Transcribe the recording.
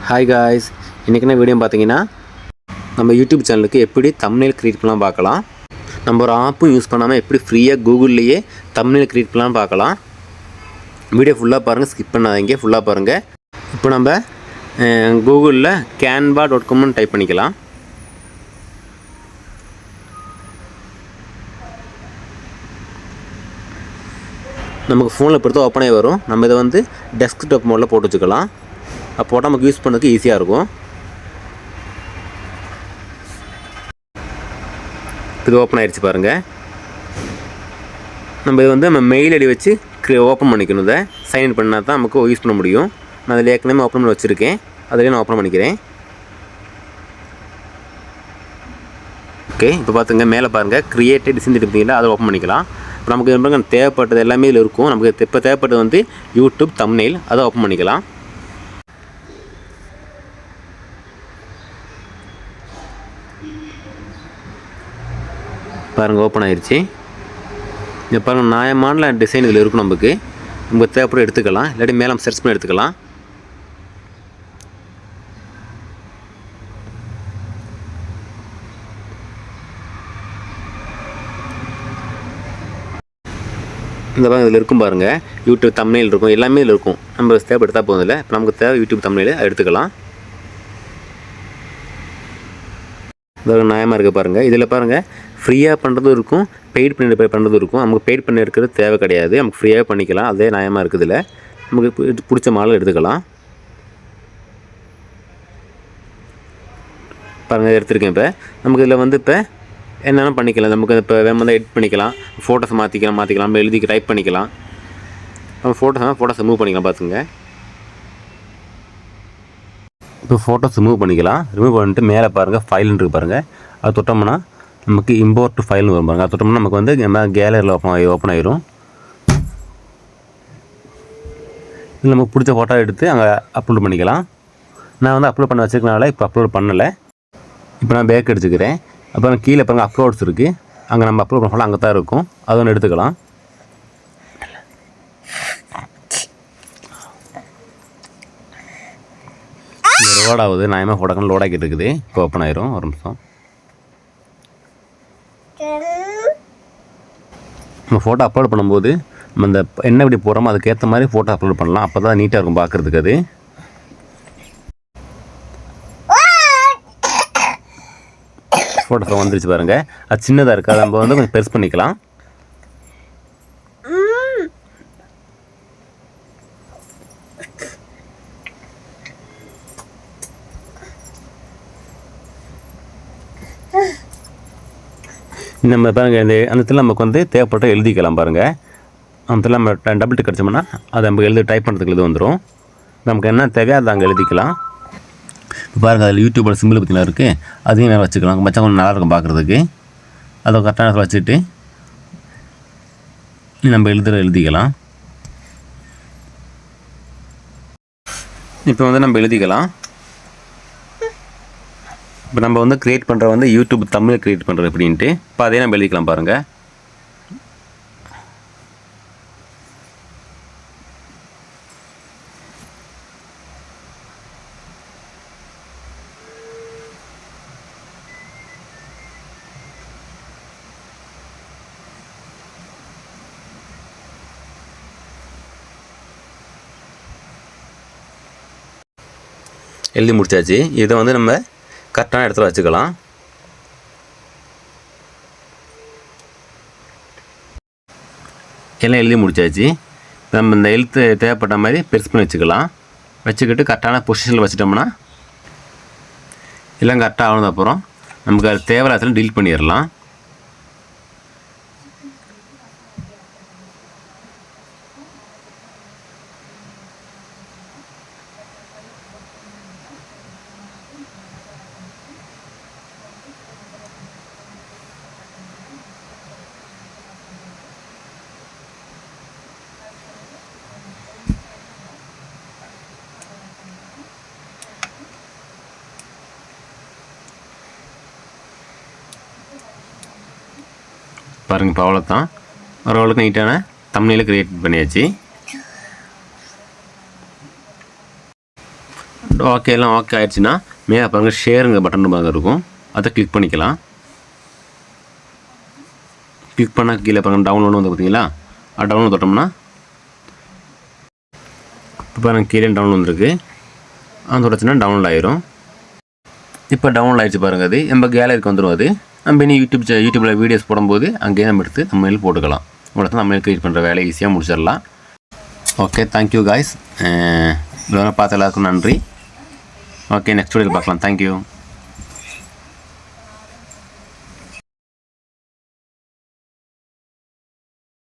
Hi guys, இன்றைக்கி என்ன video பார்த்தீங்கன்னா நம்ம யூடியூப் சேனலுக்கு எப்படி தம்ப்நெயில் க்ரியேட் பண்ணலாம் பார்க்கலாம். நம்ம ஒரு ஆப்பும் யூஸ் பண்ணாமல் எப்படி ஃப்ரீயாக கூகுள்லேயே தம்ப்நெயில் க்ரியேட் பண்ணலாம் பார்க்கலாம். வீடியோ ஃபுல்லாக பாருங்கள், ஸ்கிப் பண்ணாதீங்க, ஃபுல்லாக பாருங்கள். இப்போ நம்ம கூகுளில் canva.comனு டைப் பண்ணிக்கலாம். நமக்கு ஃபோனில் பொறுத்த ஓப்பனே வரும். நம்ம இதை வந்து டெஸ்க்டாப் மோடில் போட்டு வச்சுக்கலாம். அப்போ நமக்கு யூஸ் பண்ணுறதுக்கு ஈஸியாக இருக்கும். இது ஓப்பன் ஆகிடுச்சு பாருங்கள். நம்ம இது வந்து நம்ம மெயில் ஐடி வச்சு ஓப்பன் பண்ணிக்கணும். இதை சைன்இன் பண்ணால் தான் நமக்கு யூஸ் பண்ண முடியும். நான் அதில் ஏற்கனவே ஓப்பன் பண்ணி வச்சுருக்கேன், அதிலே நான் ஓப்பன் பண்ணிக்கிறேன். ஓகே, இப்போ பார்த்துங்க, மேலே பாருங்கள் க்ரியேட்டட் டிசைன் இருப்பீங்களா, அதை ஓப்பன் பண்ணிக்கலாம். இப்போ நமக்கு தேவைப்பட்டது எல்லாமே இதில் இருக்கும். நமக்கு இப்போ தேவைப்பட்டது வந்து யூடியூப் தம்ப்நெயில், அதை ஓப்பன் பண்ணிக்கலாம். பாருங்கள் ஓப்பன் ஆகிடுச்சு. இங்கே பாருங்கள் நியாயமான டிசைன் இதில் இருக்கும். நமக்கு தேவைப்பட எடுத்துக்கலாம், இல்லாட்டி மேலே சர்ச் பண்ணி எடுத்துக்கலாம். இந்த பாருங்கள் இதில் இருக்கும் பாருங்கள், யூடியூப் தம்ப்நெயில் இருக்கும், எல்லாமே இதில் இருக்கும். நம்ம தேவை எடுத்தால் போதும். இல்லை இப்போ நமக்கு தேவை யூடியூப் தம்ப்நெயில், அதை எடுத்துக்கலாம். இதில் நியாயமாக இருக்குது பாருங்கள். இதில் பாருங்கள் ஃப்ரீயாக பண்ணுறதும் இருக்கும், பெய்ட் பண்ணி பண்ணுறதும் இருக்கும். நமக்கு பெய்ட் பண்ணி எடுக்கிறது தேவை கிடையாது, நமக்கு ஃப்ரீயாக பண்ணிக்கலாம். அதே நியாயமாக இருக்குது. இதில் நமக்கு பிடிச்ச மாடல் எடுத்துக்கலாம். பாருங்கள் எடுத்துருக்கேன். இப்போ நமக்கு இதில் வந்து இப்போ என்னென்ன பண்ணிக்கலாம். நமக்கு இப்போ வேணும் எடிட் பண்ணிக்கலாம், ஃபோட்டோஸ் மாற்றிக்கலாம், நம்ம எழுதி டைப் பண்ணிக்கலாம். நம்ம ஃபோட்டோஸை மூவ் பண்ணிக்கலாம். பார்த்துங்க, இப்போ ஃபோட்டோஸ் ரிமூவ் பண்ணிக்கலாம். ரிமூவ் பண்ணிட்டு மேலே பாருங்கள் ஃபைல்னு இருக்குது பாருங்கள், அது தொட்டோம்னா நமக்கு இம்போர்ட் ஃபைல்னு வரும் பாருங்கள். அது தொட்டோம்னா நமக்கு வந்து கேலரியில் ஓப்பன் ஆகிரும். இதில் நமக்கு பிடிச்ச ஃபோட்டோ எடுத்து அங்கே அப்லோட் பண்ணிக்கலாம். நான் வந்து அப்லோட் பண்ண வச்சுருக்கனால இப்போ அப்லோட் பண்ணலை. இப்போ நான் பேக் எடுத்துக்கிறேன். அப்புறம் கீழே பாருங்கள் அப்லோட்ஸ் இருக்குது, அங்கே நம்ம அப்லோட் பண்ண அங்கே தான் இருக்கும், அது ஒன்று எடுத்துக்கலாம். லோட் ஆகுது, நியாயமாக ஃபோட்டோக்கள் லோட் ஆகிட்டு இருக்குது. இப்போ ஓப்பன் ஆயிரும். ஒரு நிமிஷம். நம்ம ஃபோட்டோ அப்லோட் பண்ணும்போது நம்ம இந்த என்ன இப்படி போகிறோமோ அதுக்கேற்ற மாதிரி ஃபோட்டோ அப்லோட் பண்ணலாம். அப்போ தான் நீட்டாக இருக்கும் பார்க்குறதுக்கு. அது ஃபோட்டோ வந்துருச்சு பாருங்கள். அது சின்னதாக இருக்குது, அதை நம்ம வந்து கொஞ்சம் பெருசு பண்ணிக்கலாம். நம்ம பாருங்கள் இந்த அந்த நமக்கு வந்து தேவைப்பட்ட எழுதிக்கலாம். பாருங்கள் அந்த நம்ம டபுள் டிக் அடிச்சோம்னா அதை நம்ம எழுதி டைப் பண்ணுறதுக்கு இது வந்துடும். நமக்கு என்ன தேவையோ அதை அங்கே எழுதிக்கலாம். இப்போ பாருங்கள் அதில் யூடியூபோட சிம்பிள் பற்றினா இருக்குது, அதையும் மேலே வச்சுக்கலாம். மச்சம் கொஞ்சம் நல்லாயிருக்கும் பார்க்குறதுக்கு. அதை கரெக்டான வச்சுட்டு நம்ம எழுதிக்கலாம். இப்போ வந்து நம்ம எழுதிக்கலாம். இப்போ நம்ம வந்து க்ரியேட் பண்ணுற வந்து யூடியூப் தம்ப்நெயில் க்ரியேட் பண்ணுறது அப்படின்ட்டு. இப்போ அதே நம்ம எழுதிக்கலாம். பாருங்கள் எழுதி முடிச்சாச்சு. இதை வந்து நம்ம கரெக்டான இடத்துல வச்சுக்கலாம். எல்லாம் எழுதி முடிச்சாச்சு. நம்ம இந்த எழுத்து தேவைப்பட்ட மாதிரி பெருசு பண்ணி வச்சுக்கலாம். வச்சுக்கிட்டு கரெக்டான பொசிஷனில் வச்சுட்டோம்னா எல்லாம் கரெக்டாக ஆனது. அப்புறம் நமக்கு அது தேவையில்லாத டீல் பண்ணிடலாம். பாருங்கள், இப்போ அவ்வளோதான். ஓரளவுக்கு நீட்டான தம்ப்நெயில் க்ரியேட் பண்ணியாச்சு. ஓகே எல்லாம் ஓகே ஆயிடுச்சுன்னா மேலே பாருங்கள் ஷேருங்க பட்டன் பாருங்க இருக்கும், அதை கிளிக் பண்ணிக்கலாம். கிளிக் பண்ணால் கீழே பாருங்கள் டவுன்லோடு வந்து பார்த்தீங்களா, டவுன்லோட் தொட்டோம்னா இப்போ பாருங்கள் கீழே டவுன்லோட் வந்துருக்கு, அது தொடச்சுன்னா டவுன்லோட் ஆயிரும். இப்போ டவுன்லோட் ஆகிடுச்சு பாருங்கள், அது நம்ம கேலரிக்கு வந்துடும். அது நம்ம இனி யூடியூப்பில் வீடியோஸ் போடும்போது அங்கேயே நம்ம எடுத்து தமிழில் போட்டுக்கலாம். இவ்வளோ தான் தமிழ் க்ரியேட் பண்ணுற வேலையை ஈஸியாக முடிச்சிடலாம். ஓகே தேங்க்யூ காய்ஸ், இவ்வளோ பார்த்த எல்லாருக்கும் நன்றி. ஓகே நெக்ஸ்ட் வீடியோவில் பார்க்கலாம். தேங்க்யூ.